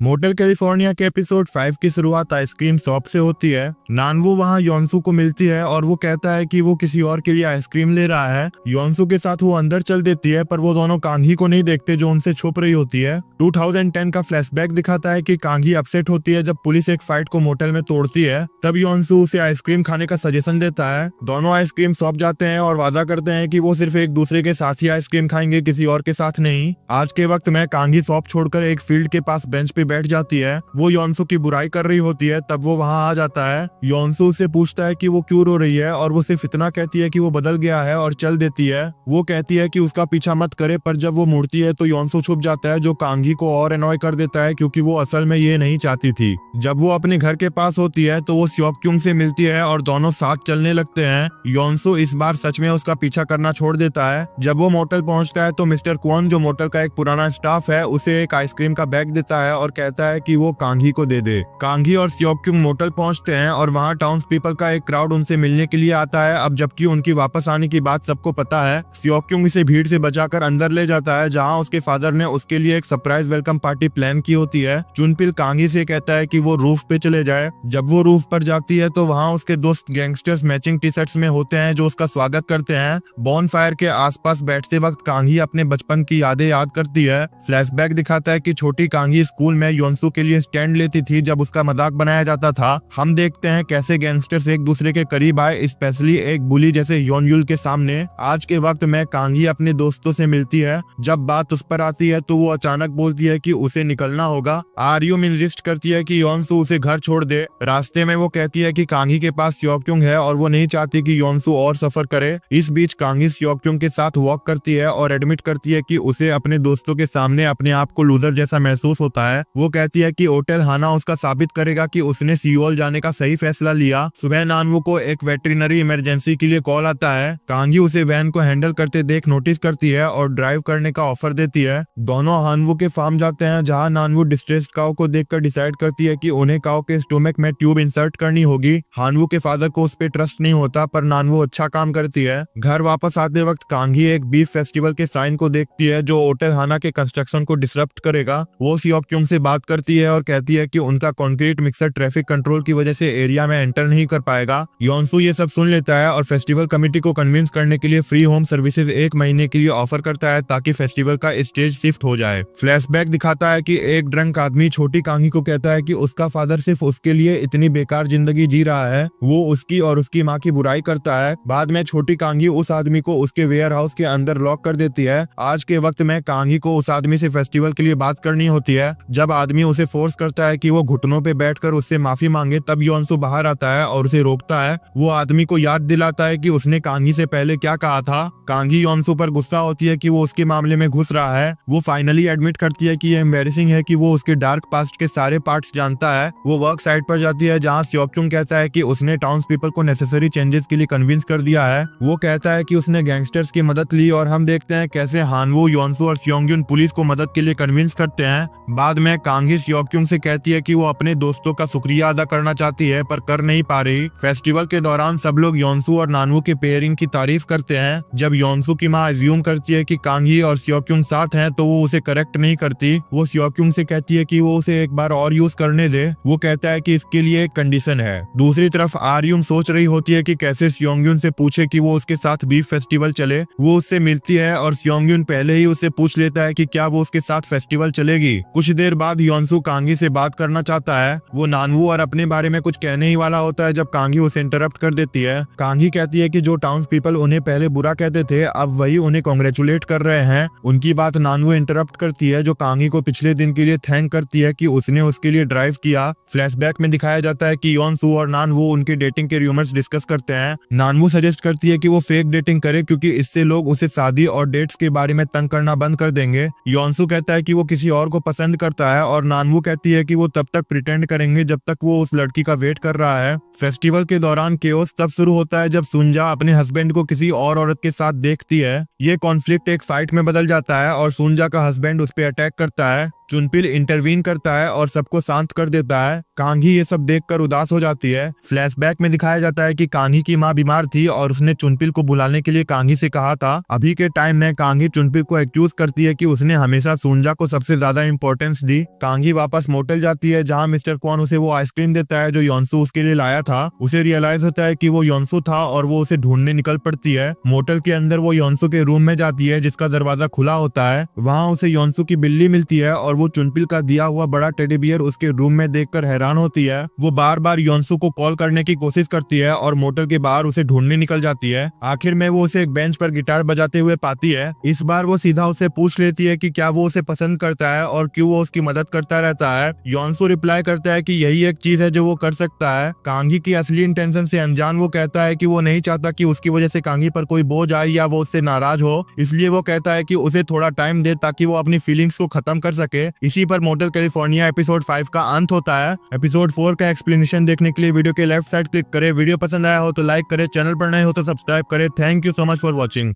Motel California के episode 5 की शुरुआत आइसक्रीम शॉप से होती है। नानवू वहां योनसू को मिलती है और वो कहता है कि वो किसी और के लिए आइसक्रीम ले रहा है। योनसू के साथ वो अंदर चल देती है, पर वो दोनों कांगी को नहीं देखते जो उनसे छुप रही होती है। 2010 का फ्लैशबैक दिखाता है कि कांगी अपसेट होती है जब पुलिस एक फाइट को मोटेल में तोड़ती है। तब योनसू उसे आइसक्रीम खाने का सजेशन देता है। दोनों आइसक्रीम शॉप जाते हैं और वादा करते हैं कि वो सिर्फ एक दूसरे के साथ ही आइसक्रीम खाएंगे, किसी और के साथ नहीं। आज के वक्त में कांगी शॉप छोड़कर एक फील्ड के पास बेंच पे बैठ जाती है। वो योनसू की बुराई कर रही होती है, तब वो वहां आ जाता है। योनसू से पूछता है कि वो क्यों रो रही है और वो सिर्फ इतना कहती है कि वो बदल गया है और चल देती है। वो कहती है कि उसका पीछा मत करे, पर जब वो मुड़ती है तो योनसू छुप जाता है, जो कांगी को और एनॉय कर देता है क्योंकि वो असल में ये नहीं चाहती थी। जब वो अपने घर के पास होती है तो वो स्योक्युंग से मिलती है और दोनों साथ चलने लगते हैं। योनसू इस बार सच में उसका पीछा करना छोड़ देता है। जब वो मोटेल पहुंचता है तो मिस्टर क्वन, जो मोटेल का एक पुराना स्टाफ है, उसे एक आइसक्रीम का बैग देता है और कहता है कि वो कांगी को दे दे। कांगी और स्योक्युंग मोटेल पहुंचते हैं और वहां टाउन्स पीपल का एक क्राउड उनसे मिलने के लिए आता है। अब जबकि उनकी वापस आने की बात सबको पता है, स्योक्युंग इसे भीड़ से बचाकर अंदर ले जाता है, जहां उसके फादर ने उसके लिए एक सरप्राइज वेलकम पार्टी प्लान की होती है। चुनपिल कांगी से कहता है कि वो रूफ पे चले जाए। जब वो रूफ पर जाती है तो वहां उसके दोस्त गैंगस्टर्स मैचिंग टी शर्ट्स में होते हैं जो उसका स्वागत करते हैं। बॉनफायर के आसपास बैठते वक्त कांगी अपने बचपन की यादें याद करती है। फ्लैशबैक दिखाता है कि छोटी कांगी स्कूल में योनसू के लिए स्टैंड लेती थी जब उसका मजाक बनाया जाता था। हम देखते हैं कैसे गैंगस्टर्स एक दूसरे के करीब आए, स्पेशली एक बुली जैसे योनयुल के सामने। आज के वक्त में कांगी अपने दोस्तों से मिलती है। जब बात उस पर आती है तो वो अचानक बोलती है कि उसे निकलना होगा। आर्युम इंसिस्ट करती है कि योनसू उसे घर छोड़ दे। रास्ते में वो कहती है कि कांगी के पास स्योक्युंग है और वो नहीं चाहती कि योनसू और सफर करे। इस बीच कांगी स्योक्युंग के साथ वॉक करती है और एडमिट करती है कि उसे अपने दोस्तों के सामने अपने आप को लूजर जैसा महसूस होता है। वो कहती है कि होटल हाना उसका साबित करेगा कि उसने सियोल जाने का सही फैसला लिया। सुबह नानवू को एक वेटरिनरी इमरजेंसी के लिए कॉल आता है। कांगी उसे वैन को हैंडल करते देख नोटिस करती है और ड्राइव करने का ऑफर देती है। दोनों हानवू के फार्म जाते हैं, जहां नानवू डिस्ट्रेस्ड काऊ को देखकर डिसाइड करती है कि उन्हें काऊ के स्टोमक में ट्यूब इंसर्ट करनी होगी। हानवू के फादर को उस पर ट्रस्ट नहीं होता, पर नानवू अच्छा काम करती है। घर वापस आते वक्त कांगी एक बीफ फेस्टिवल के साइन को देखती है जो होटल हाना के कंस्ट्रक्शन को डिसरप्ट करेगा। वो स्योक्युंग से बात करती है और कहती है कि उनका कंक्रीट मिक्सर ट्रैफिक कंट्रोल की वजह से एरिया में एंटर नहीं कर पाएगा। योनसू ये सब सुन लेता है और फेस्टिवल कमेटी को कन्विंस करने के लिए फ्री होम सर्विसेज 1 महीने के लिए ऑफर करता है ताकि फेस्टिवल का स्टेज शिफ्ट हो जाए। फ्लैशबैक दिखाता है कि एक ड्रंक आदमी छोटी कांगी को कहता है कि उसका फादर सिर्फ उसके लिए इतनी बेकार जिंदगी जी रहा है। वो उसकी और उसकी माँ की बुराई करता है। बाद में छोटी कांगी उस आदमी को उसके वेयर हाउस के अंदर लॉक कर देती है। आज के वक्त में कांगी को उस आदमी से फेस्टिवल के लिए बात करनी होती है। जब आदमी उसे फोर्स करता है कि वो घुटनों पे बैठकर उससे माफी मांगे, तब योनसू बाहर आता है और उसे रोकता है। वो आदमी को याद दिलाता है कि उसने कांगी से पहले क्या कहा था। कांगी योनसू पर गुस्सा होती है कि वो उसके मामले में घुस रहा है। वो फाइनली एडमिट करती है कि ये एम्बैरेसिंग है कि वो उसके डार्क पास्ट के सारे पार्ट्स जानता है। वो वर्क साइट पर जाती है जहाँ स्योक्युंग कहता है कि उसने टाउन्स पीपल को नेसेसरी चेंजेस के लिए कन्विंस कर दिया है। वो कहता है कि उसने गैंगस्टर्स की मदद ली और हम देखते हैं कैसे हानवू, योनसू और स्योंगयुन पुलिस को मदद के लिए कन्विंस करते हैं। बाद में कांगी स्योक्युंग से कहती है कि वो अपने दोस्तों का शुक्रिया अदा करना चाहती है पर कर नहीं पा रही। फेस्टिवल के दौरान सब लोग योनसू और नानवू के पेयरिंग की तारीफ करते हैं। जब योनसू की माँ अज्यूम करती है कि कांगी और स्योक्युंग साथ हैं तो वो उसे करेक्ट नहीं करती। वो स्योक्युंग से कहती है कि वो उसे एक बार और यूज करने दे। वो कहता है कि इसके लिए एक कंडीशन है। दूसरी तरफ आर्युम सोच रही होती है कि कैसे स्योंगयुन से पूछे कि वो उसके साथ बीफ फेस्टिवल चले। वो उससे मिलती है और स्योंगयुन पहले ही उससे पूछ लेता है कि क्या वो उसके साथ फेस्टिवल चलेगी। कुछ देर बाद योनसू कांगी से बात करना चाहता है। वो नानवू और अपने बारे में कुछ कहने ही वाला होता है जब कांगी उसे इंटरप्ट कर देती है। कांगी कहती है कि जो टाउन्स पीपल उन्हें पहले बुरा कहते थे अब वही उन्हें कांग्रेचुलेट कर रहे हैं। उनकी बात नानवू इंटरप्ट करती है, जो कांगी को पिछले दिन के लिए थैंक करती है कि उसने उसके लिए ड्राइव किया। फ्लैशबैक में दिखाया जाता है कि योनसू और नानवू उनके डेटिंग के रूमर्स डिस्कस करते हैं। नानवू सजेस्ट करती है कि वो फेक डेटिंग करे क्योंकि इससे लोग उसे शादी और डेट्स के बारे में तंग करना बंद कर देंगे। योनसू कहता है कि वो किसी और को पसंद करता है और नानवू कहती है कि वो तब तक प्रिटेंड करेंगे जब तक वो उस लड़की का वेट कर रहा है। फेस्टिवल के दौरान केओस तब शुरू होता है जब सुंजा अपने हस्बैंड को किसी और औरत के साथ देखती है। ये कॉन्फ्लिक्ट एक फाइट में बदल जाता है और सुंजा का हस्बैंड उस पर अटैक करता है। चुनपिल इंटरवीन करता है और सबको शांत कर देता है। कांघी ये सब देखकर उदास हो जाती है। फ्लैशबैक में दिखाया जाता है कि कांघी की माँ बीमार थी और उसने चुनपिल को बुलाने के लिए कांघी से कहा था। अभी के टाइम में कांघी चुनपिल को एक्यूज करती है कि उसने हमेशा सुंजा को सबसे ज्यादा इंपॉर्टेंस दी। कांघी वापस मोटल जाती है जहाँ मिस्टर क्वान उसे वो आइसक्रीम देता है जो योंसू उसके लिए लाया था। उसे रियलाइज होता है कि वो योंसू था और वो उसे ढूंढने निकल पड़ती है। मोटल के अंदर वो योंसू के रूम में जाती है जिसका दरवाजा खुला होता है। वहाँ उसे योंसू की बिल्ली मिलती है और वो चुनपिल का दिया हुआ बड़ा टेडी बियर उसके रूम में देखकर हैरान होती है। वो बार बार योंसू को कॉल करने की कोशिश करती है और मोटल के बाहर उसे ढूंढने निकल जाती है। आखिर में वो उसे एक बेंच पर गिटार बजाते हुए पाती है। इस बार वो सीधा उसे पूछ लेती है कि क्या वो उसे पसंद करता है और क्यों वो उसकी मदद करता रहता है। योंसू रिप्लाई करता है कि यही एक चीज है जो वो कर सकता है। कांघी की असली इंटेंशन से अनजान वो कहता है कि वो नहीं चाहता कि उसकी वजह से कांघी पर कोई बोझ आए या वो उससे नाराज हो, इसलिए वो कहता है कि उसे थोड़ा टाइम दे ताकि वो अपनी फीलिंग्स को खत्म कर सके। इसी पर मोटल कैलिफोर्निया एपिसोड 5 का अंत होता है। एपिसोड 4 का एक्सप्लेनेशन देखने के लिए वीडियो के लेफ्ट साइड क्लिक करें। वीडियो पसंद आया हो तो लाइक करें, चैनल पर नए हो तो सब्सक्राइब करें। Thank you so much for watching.